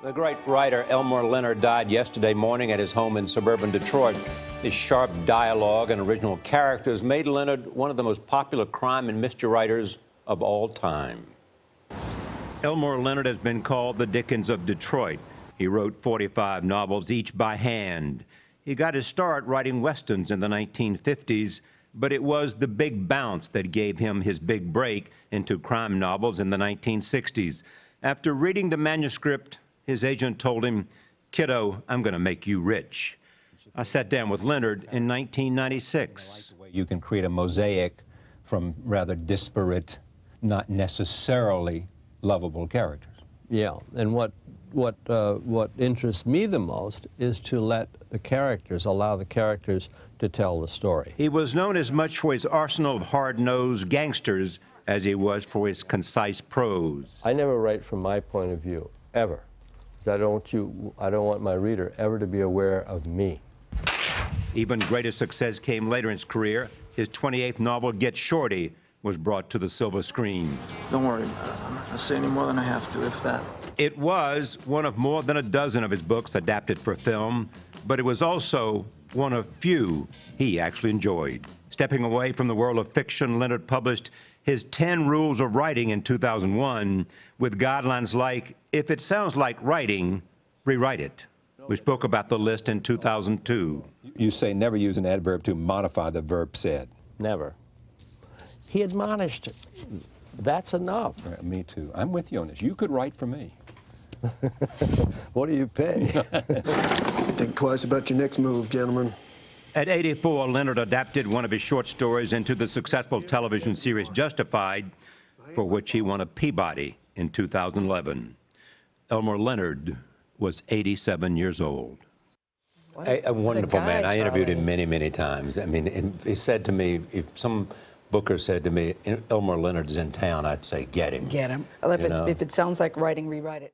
The great writer Elmore Leonard died yesterday morning at his home in suburban Detroit. His sharp dialogue and original characters made Leonard one of the most popular crime and mystery writers of all time. Elmore Leonard has been called the Dickens of Detroit. He wrote 45 novels, each by hand. He got his start writing westerns in the 1950s, but it was the big bounce that gave him his big break into crime novels in the 1960s. After reading the manuscript, his agent told him, "Kiddo, I'm going to make you rich." I sat down with Leonard in 1996. You can create a mosaic from rather disparate, not necessarily lovable characters. Yeah, and what interests me the most is to let the characters, allow the characters to tell the story. He was known as much for his arsenal of hard-nosed gangsters as he was for his concise prose. I never write from my point of view, ever. I don't want my reader ever to be aware of me. Even greater success came later in his career. His 28th novel, Get Shorty, was brought to the silver screen. Don't worry about it. I'm not going to say any more than I have to, if that. It was one of more than a dozen of his books adapted for film, but it was also one of few he actually enjoyed. Stepping away from the world of fiction, Leonard published his 10 Rules of Writing in 2001 with guidelines like, if it sounds like writing, rewrite it. We spoke about the list in 2002. You say never use an adverb to modify the verb said. Never. He admonished. That's enough. Me too. I'm with you on this. You could write for me. What do you pay? Think twice about your next move, gentlemen. At 84, Leonard adapted one of his short stories into the successful television series Justified, for which he won a Peabody in 2011. Elmore Leonard was 87 years old. A wonderful man. I interviewed him many, many times. I mean, he said to me, if some booker said to me, Elmore Leonard's in town, I'd say, get him. Get him. If it sounds like writing, rewrite it.